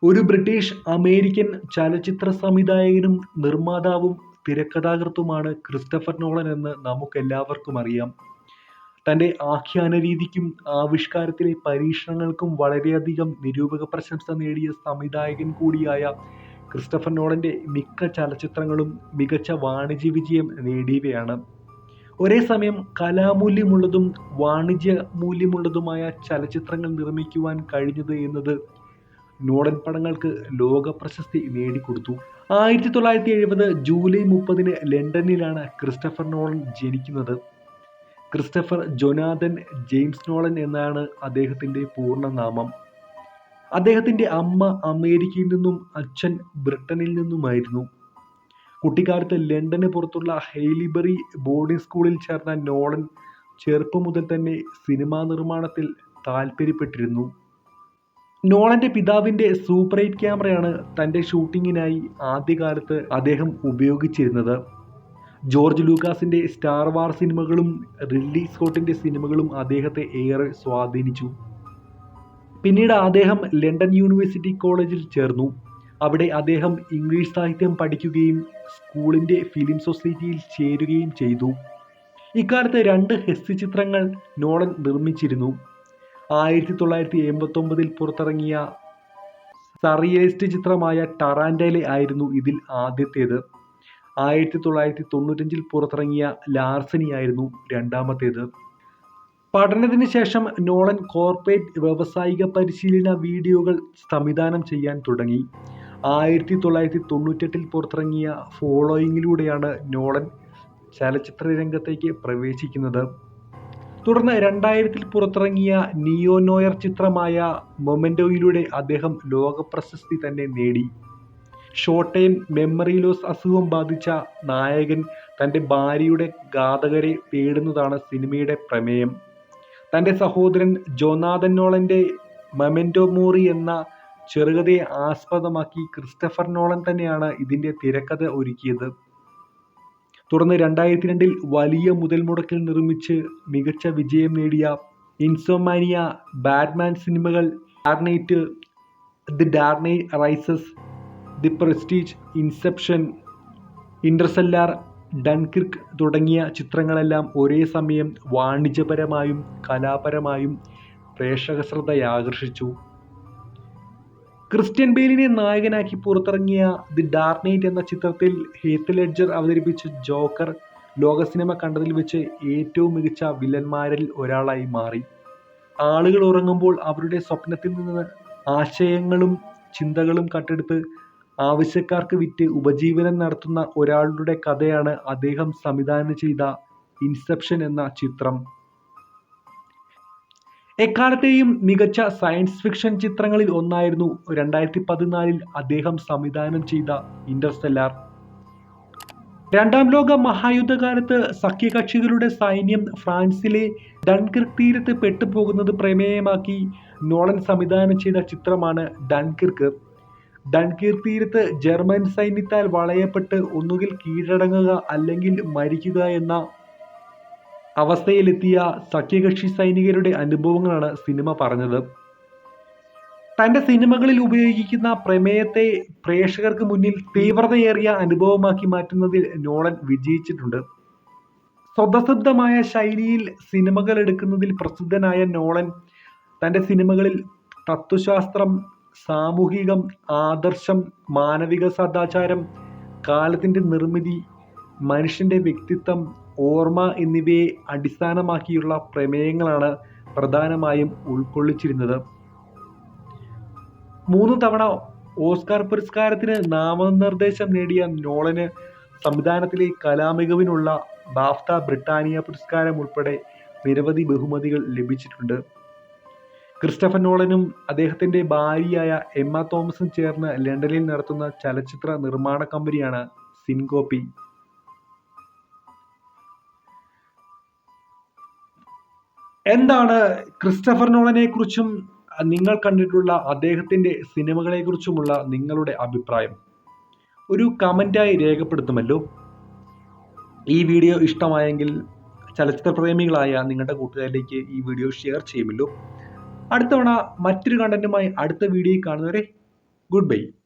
ഒരു British American ചലച്ചിത്ര സംവിധായകനും നിർമ്മാതാവും തിരക്കഥാകൃത്തുമാണ് ക്രിസ്റ്റഫർ നോളൻ എന്ന് നമുക്കെല്ലാവർക്കും അറിയാം. തൻ്റെ ആഖ്യാനരീതിക്കും ആവിഷ്കാരത്തിലെ പരീക്ഷണങ്ങൾക്കും വളരെയധികം നിരൂപക പ്രശംസ നേടിയ സംവിധായകൻ കൂടിയായ ക്രിസ്റ്റഫർ നോളൻ്റെ മിക്ക ചലച്ചിത്രങ്ങളും മികച്ച വാണിജ്യ വിജയം നേടിയവയാണ്. ഒരേ സമയം കലാമൂല്യമുള്ളതും വാണിജ്യ മൂല്യമുള്ളതുമായ ചലച്ചിത്രങ്ങൾ നിർമ്മിക്കുവാൻ കഴിഞ്ഞത് എന്നത് നോളൻ പടങ്ങൾക്ക് ലോക പ്രശസ്തി നേടിക്കൊടുത്തു. 1970 ജൂലൈ 30 ലണ്ടനിലാണ് ക്രിസ്റ്റഫർ നോളൻ ജനിക്കുന്നത്. ക്രിസ്റ്റഫർ ജൊനാഥൻ ജെയിംസ് നോളൻ എന്നാണ് അദ്ദേഹത്തിൻ്റെ പൂർണ്ണനാമം. അദ്ദേഹത്തിൻ്റെ അമ്മ അമേരിക്കയിൽ നിന്നും അച്ഛൻ ബ്രിട്ടനിൽ നിന്നുമായിരുന്നു. കുട്ടിക്കാലത്ത് ലണ്ടന് പുറത്തുള്ള ഹെയ്ലിബറി ബോർഡിംഗ് സ്കൂളിൽ ചേർന്ന നോളൻ ചെറുപ്പം മുതൽ തന്നെ സിനിമാ നിർമ്മാണത്തിൽ താൽപ്പര്യപ്പെട്ടിരുന്നു. നോളൻ്റെ പിതാവിൻ്റെ സൂപ്പർ 8 ക്യാമറയാണ് തൻ്റെ ഷൂട്ടിങ്ങിനായി ആദ്യകാലത്ത് അദ്ദേഹം ഉപയോഗിച്ചിരുന്നത്. ജോർജ് ലൂക്കാസിൻ്റെ സ്റ്റാർ വാർ സിനിമകളും റിഡ്ലി സ്കോട്ടിൻ്റെ സിനിമകളും അദ്ദേഹത്തെ ഏറെ സ്വാധീനിച്ചു. പിന്നീട് അദ്ദേഹം ലണ്ടൻ യൂണിവേഴ്സിറ്റി കോളേജിൽ ചേർന്നു. അവിടെ അദ്ദേഹം ഇംഗ്ലീഷ് സാഹിത്യം പഠിക്കുകയും സ്കൂളിൻ്റെ ഫിലിം സൊസൈറ്റിയിൽ ചേരുകയും ചെയ്തു. ഇക്കാലത്ത് 2 ഹ്രസ്വചിത്രങ്ങൾ നോളൻ നിർമ്മിച്ചിരുന്നു. 1989 പുറത്തിറങ്ങിയ സറിയലിസ്റ്റ് ചിത്രമായ ടറാന്റൈല ആയിരുന്നു ഇതിൽ ആദ്യത്തേത്. 1995 പുറത്തിറങ്ങിയ ലാർസനി ആയിരുന്നു രണ്ടാമത്തേത്. പഠനത്തിന് ശേഷം നോളൻ കോർപ്പറേറ്റ് വ്യാവസായിക പരിശീലന വീഡിയോകൾ സംവിധാനം ചെയ്യാൻ തുടങ്ങി. 1998 പുറത്തിറങ്ങിയ ഫോളോയിങ്ങിലൂടെയാണ് നോളൻ ചലച്ചിത്ര രംഗത്തേക്ക് പ്രവേശിക്കുന്നത്. തുടർന്ന് 2000 പുറത്തിറങ്ങിയ നിയോ നോയർ ചിത്രമായ മൊമെന്റോയിലൂടെ അദ്ദേഹം ലോകപ്രശസ്തി തന്നെ നേടി. ഷോർട്ട് ടൈം മെമ്മറി ലോസ് അസുഖം ബാധിച്ച നായകൻ തൻ്റെ ഭാര്യയുടെ ഘാതകരെ തേടുന്നതാണ് സിനിമയുടെ പ്രമേയം. തൻ്റെ സഹോദരൻ ജൊനാഥൻ നോളൻ്റെ മൊമെന്റോ മോറി എന്ന ചെറുകഥയെ ആസ്പദമാക്കി ക്രിസ്റ്റഫർ നോളൻ തന്നെയാണ് ഇതിൻ്റെ തിരക്കഥ ഒരുക്കിയത്. തുടർന്ന് 2002 വലിയ മുതൽ മുടക്കിൽ നിർമ്മിച്ച് മികച്ച വിജയം നേടിയ ഇൻസോമാനിയ, ബാറ്റ്മാൻ സിനിമകൾ, the dark night rises, the prestige, inception, interstellar, ഡൺകിർക്ക് തുടങ്ങിയ ചിത്രങ്ങളെല്ലാം ഒരേ സമയം വാണിജ്യപരമായും കലാപരമായും പ്രേക്ഷക ശ്രദ്ധയാകർഷിച്ചു. ക്രിസ്ത്യൻ ബെയിലിനെ നായകനാക്കി പുറത്തിറങ്ങിയ ദി ഡാർക്ക് നൈറ്റ് എന്ന ചിത്രത്തിൽ ഹീത്ത് ലെഡ്ജർ അവതരിപ്പിച്ച ജോക്കർ ലോക സിനിമ കണ്ടതിൽ വെച്ച് ഏറ്റവും മികച്ച വില്ലന്മാരിൽ ഒരാളായി മാറി. ആളുകൾ ഉറങ്ങുമ്പോൾ അവരുടെ സ്വപ്നത്തിൽ നിന്ന് ആശയങ്ങളും ചിന്തകളും കട്ടെടുത്ത് ആവശ്യക്കാർക്ക് വിറ്റ് ഉപജീവനം നടത്തുന്ന ഒരാളുടെ കഥയാണ് അദ്ദേഹം സംവിധാനം ചെയ്ത ഇൻസെപ്ഷൻ എന്ന ചിത്രം. എക്കാലത്തെയും മികച്ച സയൻസ് ഫിക്ഷൻ ചിത്രങ്ങളിൽ ഒന്നായിരുന്നു 2014 അദ്ദേഹം സംവിധാനം ചെയ്ത ഇന്റർസ്റ്റെല്ലാർ. രണ്ടാം ലോക മഹായുദ്ധകാലത്ത് സഖ്യകക്ഷികളുടെ സൈന്യം ഫ്രാൻസിലെ ഡൺകിർക്ക് തീരത്ത് പെട്ടുപോകുന്നത് പ്രമേയമാക്കി നോളൻ സംവിധാനം ചെയ്ത ചിത്രമാണ് ഡൺകിർക്ക്. ഡൺകിർക്ക് തീരത്ത് ജർമ്മൻ സൈന്യത്താൽ വളയപ്പെട്ട് ഒന്നുകിൽ കീഴടങ്ങുക അല്ലെങ്കിൽ മരിക്കുക എന്ന അവസ്ഥയിലെത്തിയ സഖ്യകക്ഷി സൈനികരുടെ അനുഭവങ്ങളാണ് സിനിമ പറഞ്ഞത്. തൻ്റെ സിനിമകളിൽ ഉപയോഗിക്കുന്ന പ്രമേയത്തെ പ്രേക്ഷകർക്ക് മുന്നിൽ തീവ്രതയേറിയ അനുഭവമാക്കി മാറ്റുന്നതിൽ നോളൻ വിജയിച്ചിട്ടുണ്ട്. സ്വതസിദ്ധമായ ശൈലിയിൽ സിനിമകൾ എടുക്കുന്നതിൽ പ്രസിദ്ധനായ നോളൻ തൻ്റെ സിനിമകളിൽ തത്വശാസ്ത്രം, സാമൂഹികം, ആദർശം, മാനവിക സദാചാരം, കാലത്തിൻ്റെ നിർമ്മിതി, മനുഷ്യൻ്റെ വ്യക്തിത്വം, ഓർമ്മ എന്നിവയെ അടിസ്ഥാനമാക്കിയുള്ള പ്രമേയങ്ങളാണ് പ്രധാനമായും ഉൾക്കൊള്ളിച്ചിരുന്നത്. 3 തവണ ഓസ്കാർ പുരസ്കാരത്തിന് നാമനിർദ്ദേശം നേടിയ നോളന് സംവിധാനത്തിലെ കലാമികവിനുള്ള ബാഫ്ത ബ്രിട്ടാനിയ പുരസ്കാരം ഉൾപ്പെടെ നിരവധി ബഹുമതികൾ ലഭിച്ചിട്ടുണ്ട്. ക്രിസ്റ്റഫർ നോളനും അദ്ദേഹത്തിൻ്റെ ഭാര്യയായ എമ്മ തോമസും ചേർന്ന് ലണ്ടനിൽ നടത്തുന്ന ചലച്ചിത്ര നിർമ്മാണ കമ്പനിയാണ് സിൻകോപ്പി. എന്താണ് ക്രിസ്റ്റഫർ നോളനെ കുറിച്ചും നിങ്ങൾ കണ്ടിട്ടുള്ള അദ്ദേഹത്തിൻ്റെ സിനിമകളെ കുറിച്ചുമുള്ള നിങ്ങളുടെ അഭിപ്രായം ഒരു കമൻ്റായി രേഖപ്പെടുത്തുമല്ലോ. ഈ വീഡിയോ ഇഷ്ടമായെങ്കിൽ ചലച്ചിത്ര പ്രേമികളായ നിങ്ങളുടെ കൂട്ടുകാരിലേക്ക് ഈ വീഡിയോ ഷെയർ ചെയ്യുമല്ലോ. അടുത്ത തവണ മറ്റൊരു കണ്ടന്റുമായി അടുത്ത വീഡിയോയിൽ കാണുന്നവരെ ഗുഡ് ബൈ.